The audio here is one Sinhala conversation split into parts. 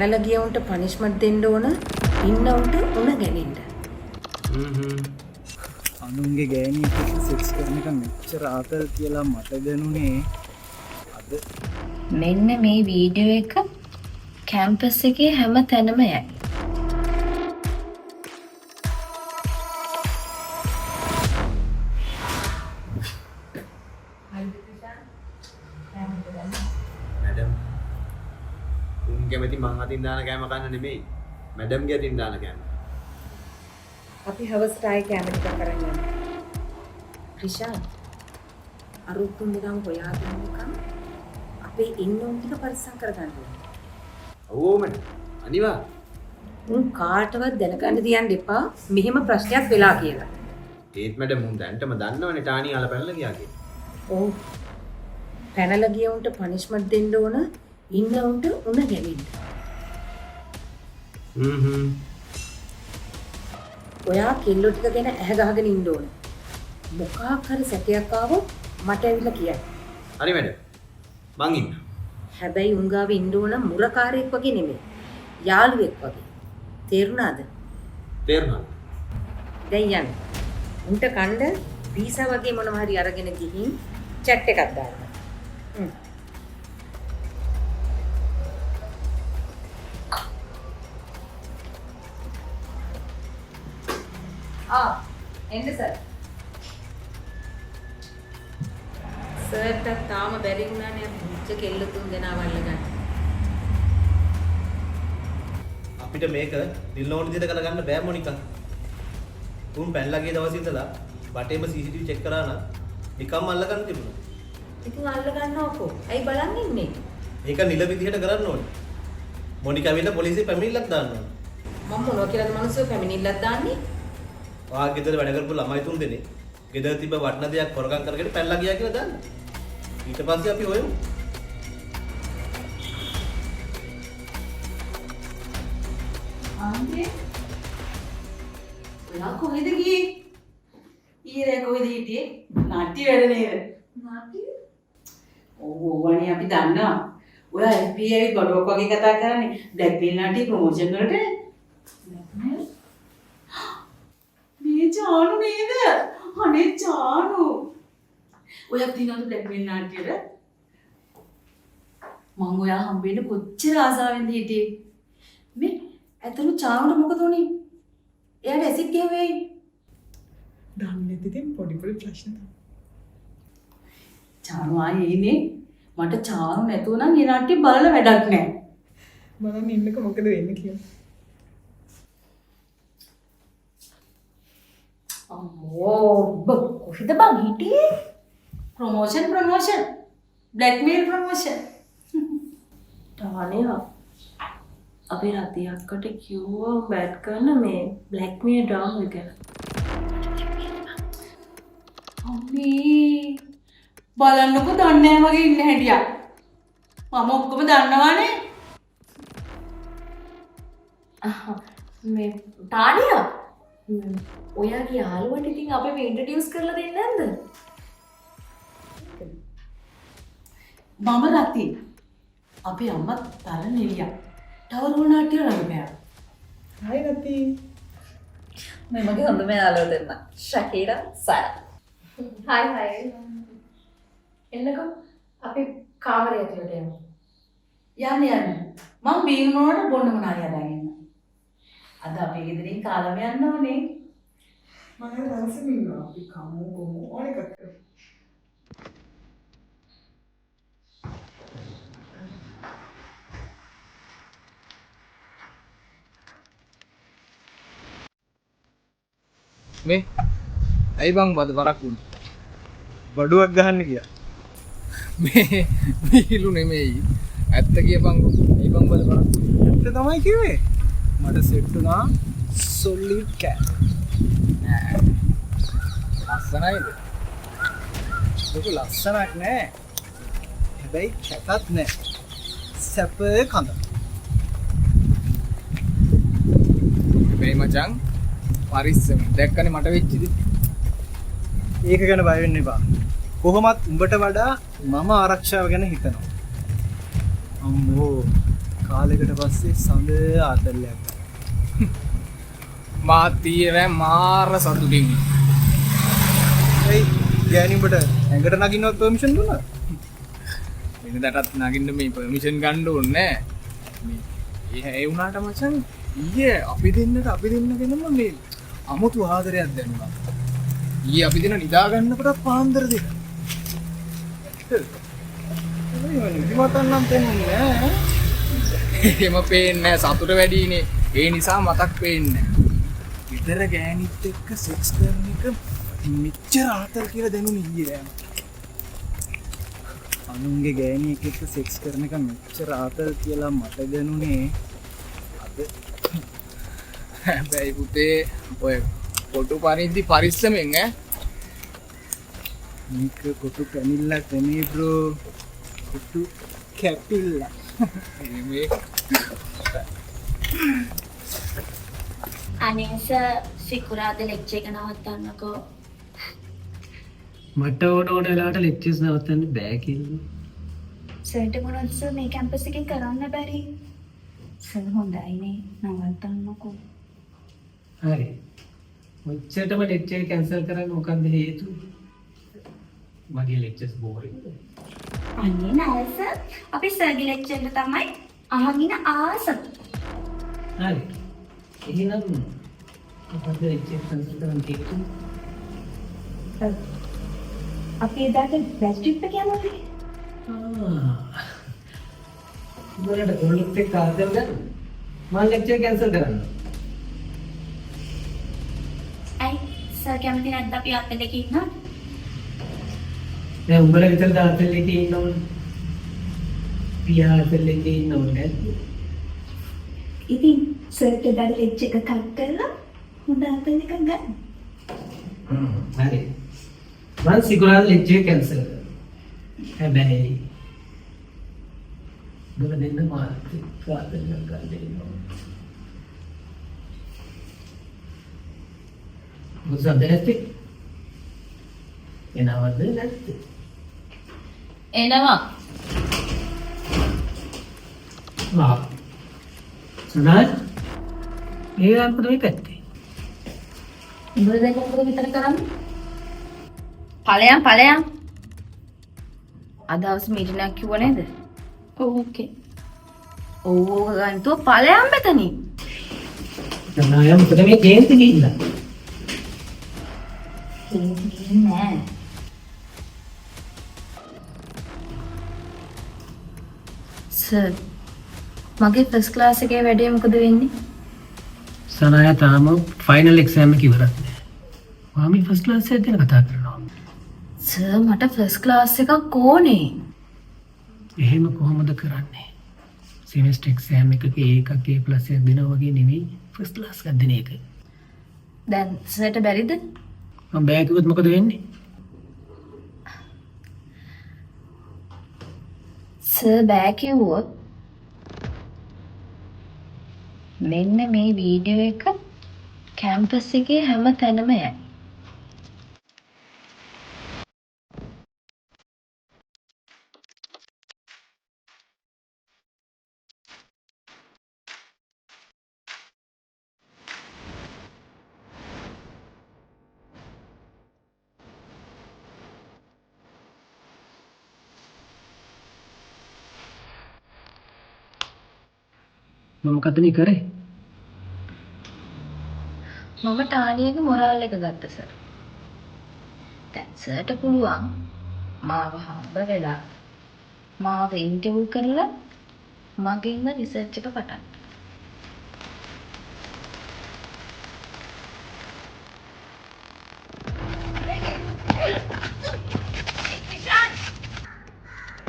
පැනලා ගිය උන්ට පනිෂ්මන්ට් දෙන්න ඕන. ඉන්න උන්ට උණ ගැනින්න. අනුන්ගේ ගෑණියෙක් එක්ක සෙක්ස් කරන එක මෙච්චර ආතල් කියලා මට දැනුනේ අද. මෙන්න මේ වීඩියෝ එක කැම්පස් එකේ හැම තැනම යයි. මැඩම් උන් කැමති මං අතින් දාන කෑම කන්න නෙමෙයි මැඩම්ගේ අතින් දාන කෑම. අපි හවසට ආයේ කැම ටිකක් කරන් යනවා. ක්‍රිෂාන් අරුත්තුන් දෙනම් හොයාගෙන නිකන් අපේ ඉන්න උන් ටික පරිස්සම් කරගන්න ඕනේ. ඔව් මැඩම් අනිවා. උන් කාටවත් දැනගන්න තියන්න එපා මෙහෙම ප්‍රශ්නයක් වෙලා කියලා. ඒත් මැඩම් උන් දැන්ටම දන්නවනේ ටානි ආලා පැනලා ගියා කියලා. ඔව්. පැනලා ගිය උන්ට පනිෂ්මන්ට් දෙන්න ඕන. ඉන්න උන්ට උණ ගැනින්න. ඔයා කෙල්ලෝ ටික ගැන ඇහැ ගහගෙන ඉන්න ඕන. මොකක් හරි සැකයක් ආවොත් මට ඇවිල්ලා කියන්න. හරි මැඩම් මං ඉන්න. හැබැයි උන් ගාව ඉන්න ඕන මුරකාරයෙක් වගේ නෙමෙයි. යාළුවෙක් වගේ. තේරුණාද? තේරුණාද? දැන් යන්න. උන්ට කණ්ඩ වීසා වගේ මොනවා හරි අරගෙන ගිහින් chat එකක් දාන්න. එන්න සර්. සර්ට තාම බැරි වුණානේ මුච්ච කෙල්ල තුන් දෙනා වල්ල ගන්න. අපිට මේක නිල්නෝන විදිහට කරගන්න බෑ මොනිකා. උන් පැනලා ගිය දවස් ඉඳලා වටේම CCTV චෙක් කරා නම් නිකම්ම අල්ල ගන්න තිබුණා. ඉතින් අල්ල ගන්නවකෝ. ඇයි බලන් ඉන්නේ? ඒක නිල විදිහට කරන්න ඕනේ. මොනිකා ඇවිල්ලා පොලිසිය පැමිණිල්ලක් දාන්න ඕනේ. මම මොනවා කියලාද මිනිස්සු පැමිණිල්ලක් දාන්නේ? ඔයා ගෙදර වැඩ කරපු ළමයි තුන් දෙනෙක් ගෙදර තිබ්බ වටන දෙයක් හොරගම් කරගෙන පැනලා ගියා කියලා දාන්න. ඊට පස්සේ අපි හොයමු. ආන්දේ ඔයා කොහෙද ගියේ? ඊයේ කොහෙද හිටියේ? නාට්‍ය වැඩ නේද? නාට්‍ය? ඕවනේ අපි දන්නවා. ඔයා FB ඇවිත් බඩුවක් වගේ කතා කරන්නේ බ්ලැක්මේල් නාට්‍ය ප්‍රොමෝෂන් වලට. බ්ලැක්මේල්? මේ චානු නේද? අනේ චානු. ඔයා දිනවල බ්ලැක්මේල් නාට්‍යෙට මම ඔයා හම්බෙන්න කොච්චර ආසාවෙන්ද හිටියේ. මේ ඇත්තටම චානුට මොකද උනේ? එයාට ඇසිඩ් ගහුවේයි. දන්නේ ඉතින් පොඩි ප්‍රශ්න තමයි. චානු ආයේ ඉන්නේ. මට චානු නැතුව නම් මේ නාට්‍ය බලලා වැඩක් නැහැ. බලන්න ඉන්නක මොකද වෙන්නේ කියලා. අම්මෝ කොහෙද බං හිටියේ? Promotion blackmail promotion. තානේ අපේ රති අක්කට කිව්වා බෑට් කරන මේ බ්ලැක්මේල් ඩ්‍රාමා එක ගැන. අම්මේ බලන්නකො දන්නේ නැහැ වගේ ඉන්න හැටියා. මම ඔක්කොම දන්නවානේ. මේ තානියා ඔයාගේ යාළුවට ඉතින් අපිව ඉන්ට්‍රොඩියුස් කරලා දෙන්නේ නැද්ද? මම රති. අපේ අම්මා තරණෙලියා. තවරුණ නාට්‍ය රංගනයා. හයි රති. මේ මගේ හොඳම යාළුවා දෙන්න. ශකීරා සර්. හයි. එන්නකෝ අපි කාමරය ඇතුළට යමු. යන්න. මම බීර් මොනවට බොන්න මොනාරි හදාගෙන ඉන්න. අද අපේ ගෙදරින් කාලම යන්න ඕනේ. මම රසමින් ඉන්නවා. අපි කමු ඕන එකක් කරමු. මේ ඇයි බං බද වරක් වුණ බඩුවක් ගහන්න ගියා. මේ මිහිලු නෙමෙයි ඇත්ත කියපන් ඇයි බං බද වරක් ඇත්ත තමයි කිව්වේ. මට සෙට් වුණා සොලිඩ් කෑ. ලස්සනයිද? ඒක ලස්සනක් නෑ. හැබැයි කැතත් නෑ. සැප කඳ. මේ මචං පරිස්සම දැක්කනේ මට වෙච්චිද? ඒක ගැන බය වෙන්න එපා. කොහොමත් උඹට වඩා මම ආරක්ෂාව ගැන හිතනවා. අම්මෝ කාලෙකට පස්සේ සඳ ආතල්ලයක් මාතීර මාර සතුටින් ඒ ගෑනිඹට ඇඟට නගින්නවත් පර්මිෂන් දුන්නා වෙනදටත් නගින්න මේ පර්මිෂන් ගන්න ඕනේ නෑ ඒ වුණාට මචං ඊයේ අපි දෙන්නගෙනම මේ අමුතු ආදරයක් දැනුණා ඊයේ අපි දෙන්න නිදා ගන්නකොටත් පාන්දර දෙක නිදිමතන්නම් පෙන්නේ නෑ එහෙම පේන්නේ නෑ සතුට වැඩිනේ ඒ නිසා මතක් පේන්නේ විතර ගෑනිත් එක්ක සෙක්ස් කරන එක මෙච්චර ආතල් කියලා දැනුනේ ඊයේ අනුන්ගේ ගෑනියෙක් එක්ක සෙක්ස් කරන එක මෙච්චර ආතල් කියලා මට දැනුනේ අද හැබැයි පුතේ ඔය කොටු පරිද්දි පරිස්සමෙන් ඈ මේක කොටු කැමිල්ලක් නෙමෙයි බ්‍රෝ කොටු කැපිල්ලා මේ අනේස සිකුරාද ලෙක්චර් එක නවත්තන්නකෝ. මට ඕන වෙලාවට ලෙක්චර්ස් නවත්තන්න බෑ කියලා. සර්ට මොනවද සර් මේ කැම්පස් එකේ කරන්න බැරි? සර් හොඳයිනේ නවත්තන්නකෝ. හරි. ඔච්චරටම ලෙක්චර් කැන්සල් කරන්න මොකක්ද හේතුව? මගේ ලෙක්චර්ස් බෝරින්ද? අනේ නෑ සර්. අපි සර්ගේ ලෙක්චර් එක තමයි අහගෙන ආස. හරි. එහෙනම් මොකක්ද ලෙක්චර් කැන්සල් කරන්න හේතුව? අපි එදාට බැස් ට්‍රිප් එක යනවා. උඹලට කොල්ලෙක් එක්ක ආදම් ගන්න. මම ලෙක්චර් කැන්සල් කරන්න. ඇයි සර් කැමති නැද්ද අපි අතේ දෙක ඉන්න? දැන් උඹලා විතර දාතල් එකේ ඉන්නවනේ. පියා අතල් එකේ ඉන්නවනේ. ඉතින් සර්ට එදාට ලෙක්චර් එක කට් කරලා හොඳ අතේ දෙක ගන්න. හරි. මම සිකුරාද ලෙක්චර් කැන්සල් කරනවා. හැබැයි දුර දෙන්න මාත් කාදෙන්න ගන්න. මුසන් දැක්ටි. එනවද නැත්ද? එනවා. සුනාත් ඒ අපිට මේ පැත්තේ. උඹලා දැන් මොකද විතර කරන්නේ? ඵලයන්. අද හවස මීටින් එකක් කිව්ව නේද? ඔව් ඕකේ. ඔව් ගන්තෝ ඵලයන් මෙතනින්. සනායම් මොකද මේ ජේන්ති ගිහිල්ලා? නෑ. සර් මගේ ෆස්ට් ක්ලාස් එකේ වැඩේ මොකද වෙන්නේ? සනාය තාම ෆයිනල් එක්සෑම් එක ඉවරත් නෑ. මාමි ෆස්ට් ක්ලාස් එකේ ගැන කතා කරනවා. සර් මට ෆස්ට් ක්ලාස් එකක් ඕනේ. එහෙම කොහොමද කරන්නේ? සෙමෙස්ටර් එක්සෑම් එකක එකක් A+ එකක් දෙනවා වගේ නෙමෙයි ෆස්ට් ක්ලාස් එකක් දෙන එක. දැන් සර්ට බැරිද? මම බෑ කිව්වොත් මොකද වෙන්නේ? සර් බෑ කිව්වොත් මෙන්න මේ වීඩියෝ එක කැම්පස් එකේ හැම තැනම යයි. මම මොකද නේ කරේ? මම ටානියගේ මොරාල් එක ගත්ත සර්. දැන් සර්ට පුළුවන් මාව හම්බ වෙලා මාව ඉන්ටර්විව් කරලා මගින්ම රිසර්ච් එක පටන්.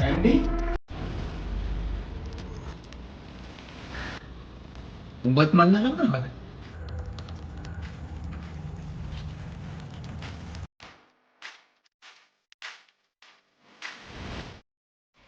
ඇන්ඩි උඹත් මන්න ගන්නවද?